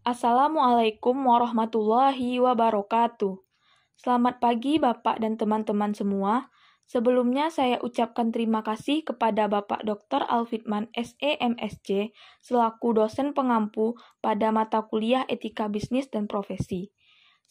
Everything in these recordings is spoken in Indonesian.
Assalamualaikum warahmatullahi wabarakatuh. Selamat pagi Bapak dan teman-teman semua. Sebelumnya saya ucapkan terima kasih kepada Bapak Dr. Alfitman SE MSc selaku dosen pengampu pada mata kuliah Etika Bisnis dan Profesi.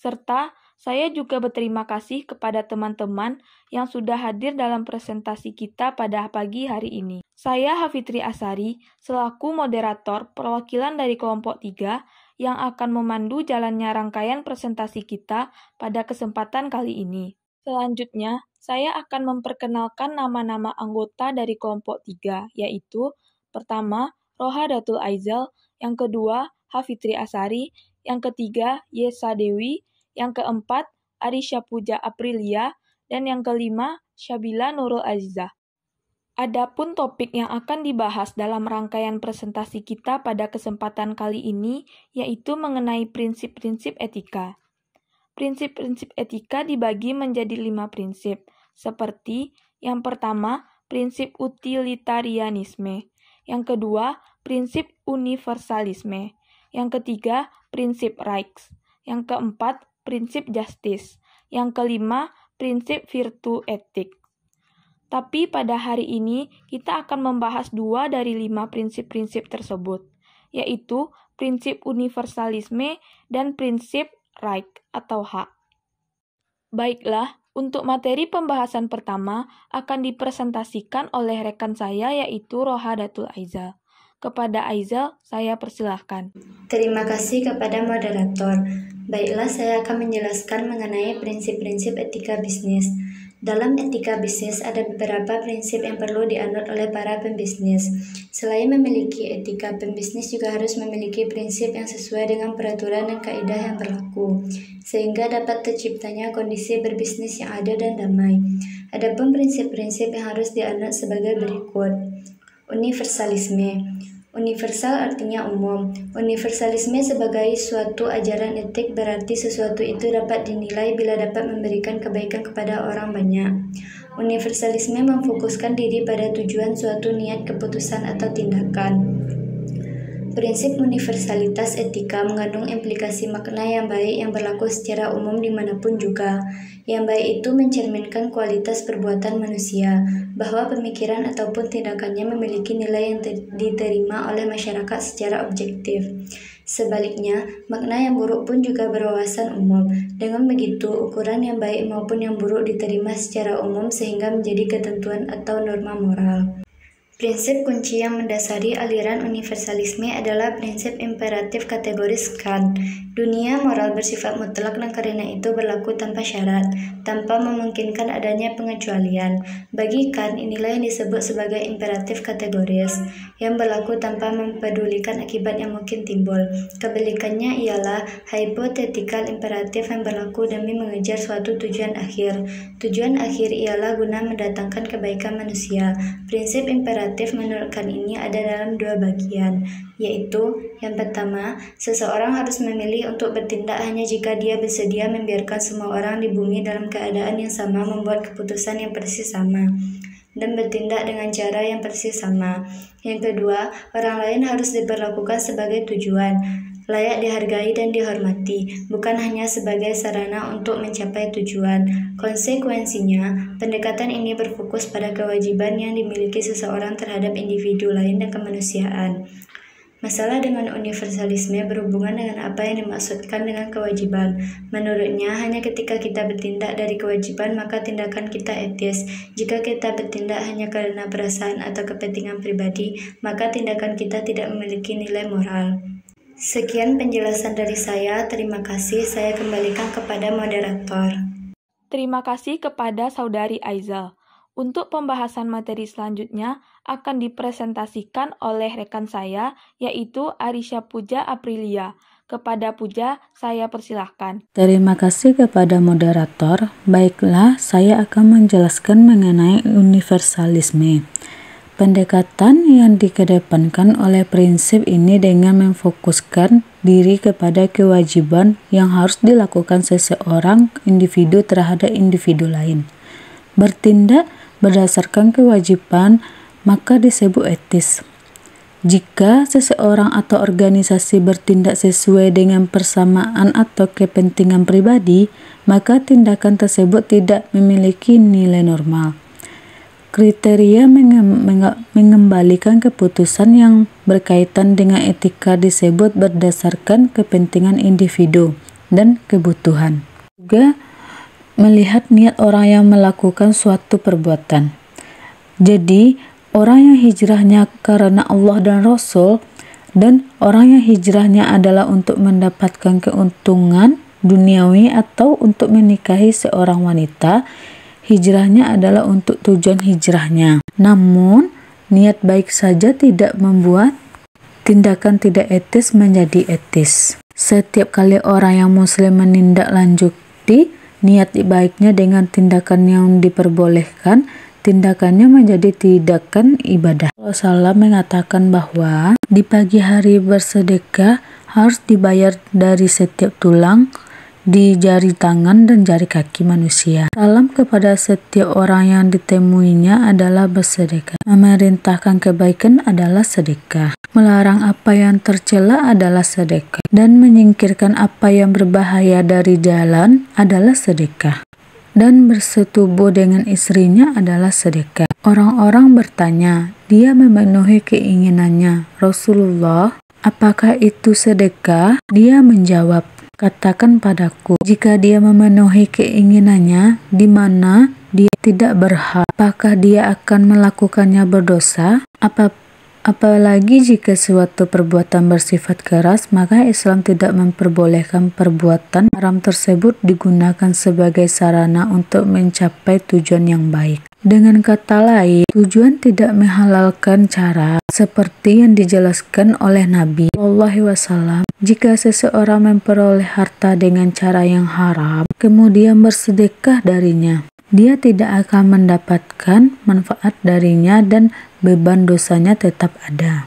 Serta saya juga berterima kasih kepada teman-teman yang sudah hadir dalam presentasi kita pada pagi hari ini. Saya Hafitri Asari selaku moderator perwakilan dari kelompok 3 yang akan memandu jalannya rangkaian presentasi kita pada kesempatan kali ini. Selanjutnya, saya akan memperkenalkan nama-nama anggota dari kelompok 3, yaitu pertama, Roha Datul Aizal, yang kedua, Hafitri Asari, yang ketiga, Yesa Dewi, yang keempat, Arisha Puja Aprilia, dan yang kelima, Syabila Nurul Azizah. Adapun topik yang akan dibahas dalam rangkaian presentasi kita pada kesempatan kali ini yaitu mengenai prinsip-prinsip etika. Prinsip-prinsip etika dibagi menjadi 5 prinsip, seperti yang pertama, prinsip utilitarianisme, yang kedua, prinsip universalisme, yang ketiga, prinsip rights, yang keempat, prinsip justice, yang kelima, prinsip virtue etik. Tapi pada hari ini kita akan membahas 2 dari 5 prinsip-prinsip tersebut, yaitu prinsip universalisme dan prinsip right atau hak. Baiklah, untuk materi pembahasan pertama akan dipresentasikan oleh rekan saya yaitu Roha Datul Aizal. Kepada Aizal, saya persilahkan. Terima kasih kepada moderator. Baiklah, saya akan menjelaskan mengenai prinsip-prinsip etika bisnis. Dalam etika bisnis ada beberapa prinsip yang perlu dianut oleh para pembisnis. Selain memiliki etika, pembisnis juga harus memiliki prinsip yang sesuai dengan peraturan dan kaidah yang berlaku, sehingga dapat terciptanya kondisi berbisnis yang adil dan damai. Adapun prinsip-prinsip yang harus dianut sebagai berikut. Universalisme. Universal artinya umum. Universalisme sebagai suatu ajaran etik berarti sesuatu itu dapat dinilai bila dapat memberikan kebaikan kepada orang banyak. Universalisme memfokuskan diri pada tujuan suatu niat, keputusan, atau tindakan. Prinsip universalitas etika mengandung implikasi makna yang baik yang berlaku secara umum dimanapun juga. Yang baik itu mencerminkan kualitas perbuatan manusia, bahwa pemikiran ataupun tindakannya memiliki nilai yang diterima oleh masyarakat secara objektif. Sebaliknya, makna yang buruk pun juga berwawasan umum. Dengan begitu, ukuran yang baik maupun yang buruk diterima secara umum sehingga menjadi ketentuan atau norma moral. Prinsip kunci yang mendasari aliran universalisme adalah prinsip imperatif kategoris Kant. Dunia moral bersifat mutlak dan karena itu berlaku tanpa syarat, tanpa memungkinkan adanya pengecualian. Bagi Kant, inilah yang disebut sebagai imperatif kategoris, yang berlaku tanpa mempedulikan akibat yang mungkin timbul. Kebalikannya ialah hypothetical imperatif yang berlaku demi mengejar suatu tujuan akhir. Tujuan akhir ialah guna mendatangkan kebaikan manusia. Prinsip imperatif menurut Kant ini ada dalam 2 bagian, yaitu yang pertama, seseorang harus memilih untuk bertindak hanya jika dia bersedia membiarkan semua orang di bumi dalam keadaan yang sama membuat keputusan yang persis sama, dan bertindak dengan cara yang persis sama. Yang kedua, orang lain harus diperlakukan sebagai tujuan, layak dihargai dan dihormati, bukan hanya sebagai sarana untuk mencapai tujuan. Konsekuensinya, pendekatan ini berfokus pada kewajiban yang dimiliki seseorang terhadap individu lain dan kemanusiaan. Masalah dengan universalisme berhubungan dengan apa yang dimaksudkan dengan kewajiban. Menurutnya, hanya ketika kita bertindak dari kewajiban, maka tindakan kita etis. Jika kita bertindak hanya karena perasaan atau kepentingan pribadi, maka tindakan kita tidak memiliki nilai moral. Sekian penjelasan dari saya. Terima kasih. Saya kembalikan kepada moderator. Terima kasih kepada Saudari Aizal. Untuk pembahasan materi selanjutnya akan dipresentasikan oleh rekan saya, yaitu Arisha Puja Aprilia. Kepada Puja, saya persilahkan. Terima kasih kepada moderator. Baiklah, saya akan menjelaskan mengenai universalisme. Pendekatan yang dikedepankan oleh prinsip ini dengan memfokuskan diri kepada kewajiban yang harus dilakukan seseorang individu terhadap individu lain. Bertindak berdasarkan kewajiban maka disebut etis. Jika seseorang atau organisasi bertindak sesuai dengan persamaan atau kepentingan pribadi, maka tindakan tersebut tidak memiliki nilai normal. Kriteria mengembalikan keputusan yang berkaitan dengan etika disebut berdasarkan kepentingan individu dan kebutuhan. Juga melihat niat orang yang melakukan suatu perbuatan. Jadi, orang yang hijrahnya karena Allah dan Rasul, dan orang yang hijrahnya adalah untuk mendapatkan keuntungan duniawi atau untuk menikahi seorang wanita, hijrahnya adalah untuk tujuan hijrahnya. Namun, niat baik saja tidak membuat tindakan tidak etis menjadi etis. Setiap kali orang yang muslim menindaklanjuti niat baiknya dengan tindakan yang diperbolehkan, tindakannya menjadi tindakan ibadah. Rasulullah mengatakan bahwa di pagi hari bersedekah harus dibayar dari setiap tulang di jari tangan dan jari kaki manusia. Salam kepada setiap orang yang ditemuinya adalah bersedekah. Memerintahkan kebaikan adalah sedekah. Melarang apa yang tercela adalah sedekah. Dan menyingkirkan apa yang berbahaya dari jalan adalah sedekah. Dan bersetubuh dengan istrinya adalah sedekah. Orang-orang bertanya, dia memenuhi keinginannya. Rasulullah, apakah itu sedekah? Dia menjawab, katakan padaku, jika dia memenuhi keinginannya di mana dia tidak berhak, apakah dia akan melakukannya berdosa? Apalagi jika suatu perbuatan bersifat keras, maka Islam tidak memperbolehkan perbuatan haram tersebut digunakan sebagai sarana untuk mencapai tujuan yang baik. Dengan kata lain, tujuan tidak menghalalkan cara seperti yang dijelaskan oleh Nabi SAW. Jika seseorang memperoleh harta dengan cara yang haram, kemudian bersedekah darinya, dia tidak akan mendapatkan manfaat darinya dan beban dosanya tetap ada.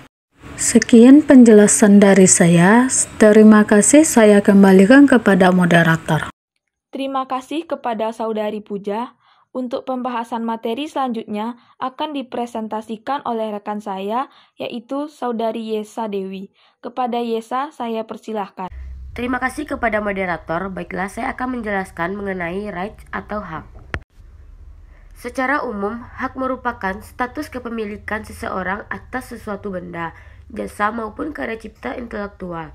Sekian penjelasan dari saya. Terima kasih, saya kembalikan kepada moderator. Terima kasih kepada Saudari Puja. Untuk pembahasan materi selanjutnya akan dipresentasikan oleh rekan saya, yaitu Saudari Yesa Dewi. Kepada Yesa, saya persilahkan. Terima kasih kepada moderator. Baiklah, saya akan menjelaskan mengenai rights atau hak. Secara umum, hak merupakan status kepemilikan seseorang atas sesuatu benda, jasa maupun karya cipta intelektual.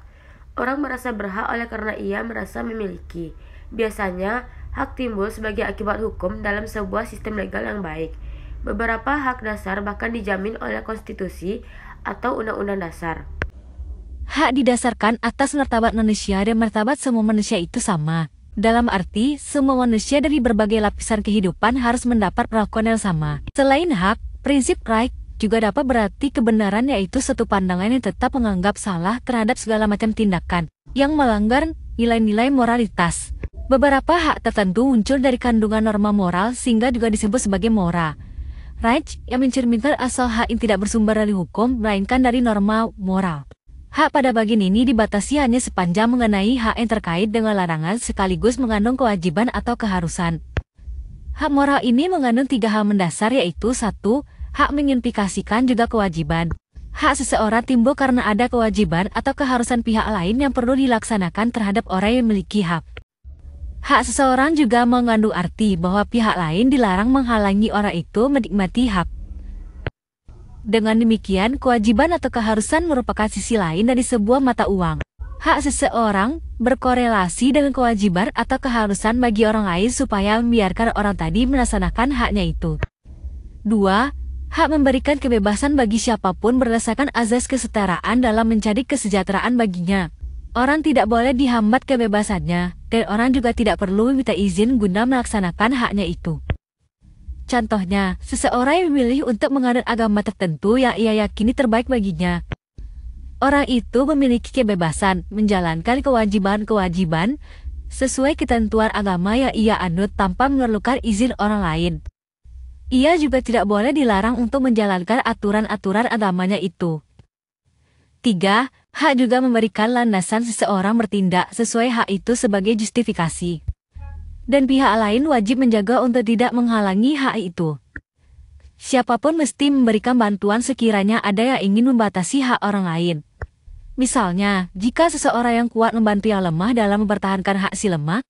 Orang merasa berhak oleh karena ia merasa memiliki. Biasanya, hak timbul sebagai akibat hukum dalam sebuah sistem legal yang baik. Beberapa hak dasar bahkan dijamin oleh konstitusi atau undang-undang dasar. Hak didasarkan atas martabat manusia dan martabat semua manusia itu sama. Dalam arti, semua manusia dari berbagai lapisan kehidupan harus mendapat perlakuan yang sama. Selain hak, prinsip right juga dapat berarti kebenaran, yaitu satu pandangan yang tetap menganggap salah terhadap segala macam tindakan yang melanggar nilai-nilai moralitas. Beberapa hak tertentu muncul dari kandungan norma moral sehingga juga disebut sebagai moral. Right yang mencerminkan asal hak yang tidak bersumber dari hukum, melainkan dari norma moral. Hak pada bagian ini dibatasi hanya sepanjang mengenai hak yang terkait dengan larangan sekaligus mengandung kewajiban atau keharusan. Hak moral ini mengandung 3 hal mendasar, yaitu 1. Hak mengimplikasikan juga kewajiban. Hak seseorang timbul karena ada kewajiban atau keharusan pihak lain yang perlu dilaksanakan terhadap orang yang memiliki hak. Hak seseorang juga mengandung arti bahwa pihak lain dilarang menghalangi orang itu menikmati hak. Dengan demikian, kewajiban atau keharusan merupakan sisi lain dari sebuah mata uang. Hak seseorang berkorelasi dengan kewajiban atau keharusan bagi orang lain supaya membiarkan orang tadi melaksanakan haknya itu. 2. Hak memberikan kebebasan bagi siapapun berdasarkan azas kesetaraan dalam mencari kesejahteraan baginya. Orang tidak boleh dihambat kebebasannya, dan orang juga tidak perlu meminta izin guna melaksanakan haknya itu. Contohnya, seseorang yang memilih untuk menganut agama tertentu yang ia yakini terbaik baginya. Orang itu memiliki kebebasan menjalankan kewajiban-kewajiban sesuai ketentuan agama yang ia anut tanpa memerlukan izin orang lain. Ia juga tidak boleh dilarang untuk menjalankan aturan-aturan agamanya itu. 3. Hak juga memberikan landasan seseorang bertindak sesuai hak itu sebagai justifikasi. Dan pihak lain wajib menjaga untuk tidak menghalangi hak itu. Siapapun mesti memberikan bantuan sekiranya ada yang ingin membatasi hak orang lain. Misalnya, jika seseorang yang kuat membantu yang lemah dalam mempertahankan hak si lemah,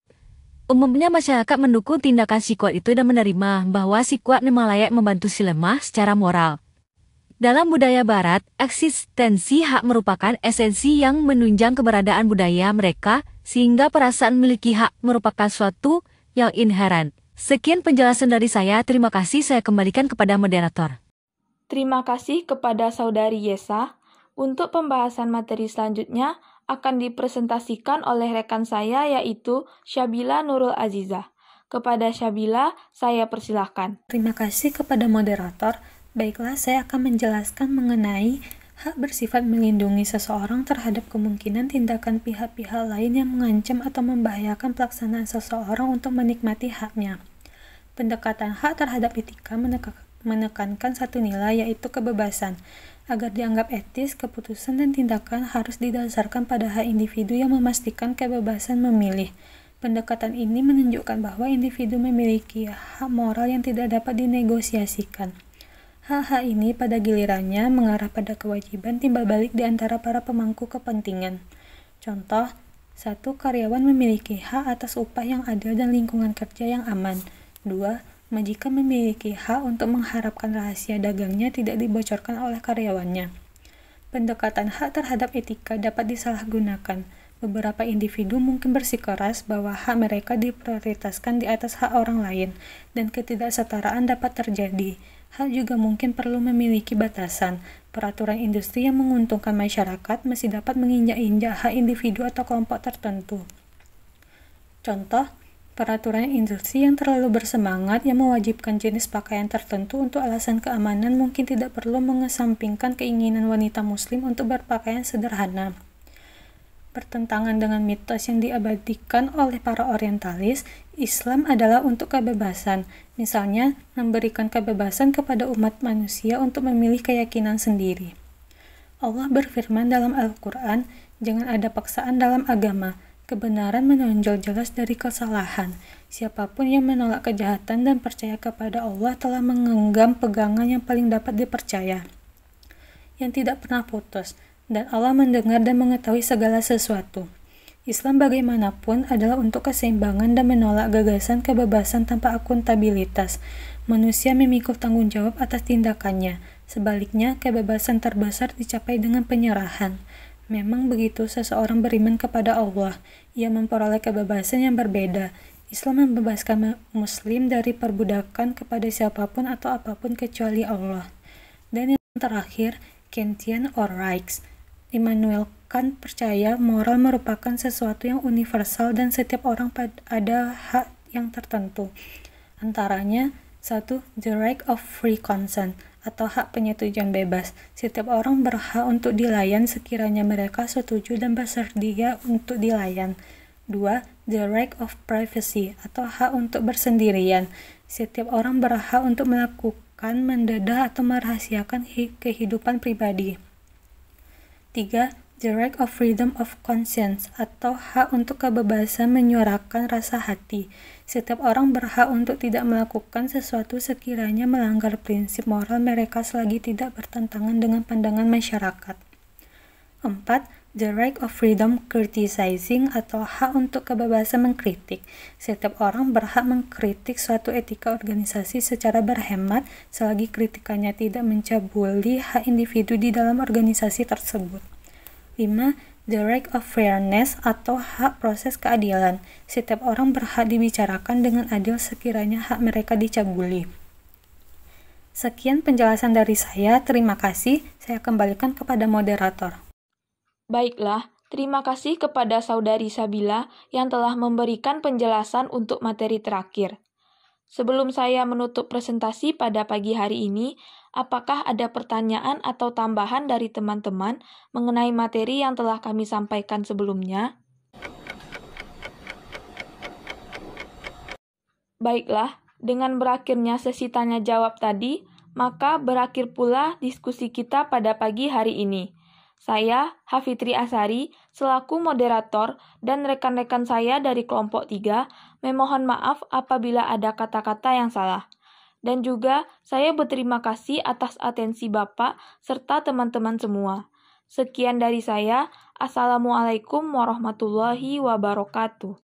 umumnya masyarakat mendukung tindakan si kuat itu dan menerima bahwa si kuat memang layak membantu si lemah secara moral. Dalam budaya barat, eksistensi hak merupakan esensi yang menunjang keberadaan budaya mereka, sehingga perasaan memiliki hak merupakan suatu yang inheren. Sekian penjelasan dari saya, terima kasih, saya kembalikan kepada moderator. Terima kasih kepada Saudari Yesa. Untuk pembahasan materi selanjutnya akan dipresentasikan oleh rekan saya yaitu Syabila Nurul Azizah. Kepada Syabila, saya persilahkan. Terima kasih kepada moderator. Baiklah, saya akan menjelaskan mengenai hak bersifat melindungi seseorang terhadap kemungkinan tindakan pihak-pihak lain yang mengancam atau membahayakan pelaksanaan seseorang untuk menikmati haknya. Pendekatan hak terhadap etika menekankan satu nilai, yaitu kebebasan. Agar dianggap etis, keputusan dan tindakan harus didasarkan pada hak individu yang memastikan kebebasan memilih. Pendekatan ini menunjukkan bahwa individu memiliki hak moral yang tidak dapat dinegosiasikan. Hak-hak ini pada gilirannya mengarah pada kewajiban timbal balik di antara para pemangku kepentingan. Contoh, 1. Karyawan memiliki hak atas upah yang adil dan lingkungan kerja yang aman. 2. Majikan memiliki hak untuk mengharapkan rahasia dagangnya tidak dibocorkan oleh karyawannya. Pendekatan hak terhadap etika dapat disalahgunakan. Beberapa individu mungkin bersikeras bahwa hak mereka diprioritaskan di atas hak orang lain, dan ketidaksetaraan dapat terjadi. Hak juga mungkin perlu memiliki batasan. Peraturan industri yang menguntungkan masyarakat masih dapat menginjak-injak hak individu atau kelompok tertentu. Contoh, peraturan industri yang terlalu bersemangat yang mewajibkan jenis pakaian tertentu untuk alasan keamanan mungkin tidak perlu mengesampingkan keinginan wanita muslim untuk berpakaian sederhana. Bertentangan dengan mitos yang diabadikan oleh para orientalis, Islam adalah untuk kebebasan. Misalnya, memberikan kebebasan kepada umat manusia untuk memilih keyakinan sendiri. Allah berfirman dalam Al-Quran, "Jangan ada paksaan dalam agama. Kebenaran menonjol jelas dari kesalahan. Siapapun yang menolak kejahatan dan percaya kepada Allah telah menggenggam pegangan yang paling dapat dipercaya, yang tidak pernah putus, dan Allah mendengar dan mengetahui segala sesuatu." Islam bagaimanapun adalah untuk keseimbangan dan menolak gagasan kebebasan tanpa akuntabilitas. Manusia memikul tanggung jawab atas tindakannya. Sebaliknya, kebebasan terbesar dicapai dengan penyerahan. Memang begitu seseorang beriman kepada Allah, ia memperoleh kebebasan yang berbeda. Islam membebaskan muslim dari perbudakan kepada siapapun atau apapun kecuali Allah. Dan yang terakhir, Kantian or rights. Immanuel Kant percaya moral merupakan sesuatu yang universal dan setiap orang ada hak yang tertentu. Antaranya, 1. The right of free consent, atau hak penyetujuan bebas. Setiap orang berhak untuk dilayan sekiranya mereka setuju dan bersedia untuk dilayan. 2. The right of privacy, atau hak untuk bersendirian. Setiap orang berhak untuk melakukan, mendedah, atau merahasiakan kehidupan pribadi. 3. The right of freedom of conscience, atau hak untuk kebebasan menyuarakan rasa hati. Setiap orang berhak untuk tidak melakukan sesuatu sekiranya melanggar prinsip moral mereka selagi tidak bertentangan dengan pandangan masyarakat. 4. The right of freedom criticizing, atau hak untuk kebebasan mengkritik. Setiap orang berhak mengkritik suatu etika organisasi secara berhemat selagi kritikannya tidak mencabuli hak individu di dalam organisasi tersebut. 5. The right of fairness, atau hak proses keadilan. Setiap orang berhak dibicarakan dengan adil sekiranya hak mereka dicabuli. Sekian penjelasan dari saya, terima kasih. Saya kembalikan kepada moderator. Baiklah, terima kasih kepada Saudari Syabila yang telah memberikan penjelasan untuk materi terakhir. Sebelum saya menutup presentasi pada pagi hari ini, apakah ada pertanyaan atau tambahan dari teman-teman mengenai materi yang telah kami sampaikan sebelumnya? Baiklah, dengan berakhirnya sesi tanya jawab tadi, maka berakhir pula diskusi kita pada pagi hari ini. Saya, Hafitri Asari, selaku moderator dan rekan-rekan saya dari kelompok 3, memohon maaf apabila ada kata-kata yang salah. Dan juga saya berterima kasih atas atensi Bapak serta teman-teman semua. Sekian dari saya. Assalamualaikum warahmatullahi wabarakatuh.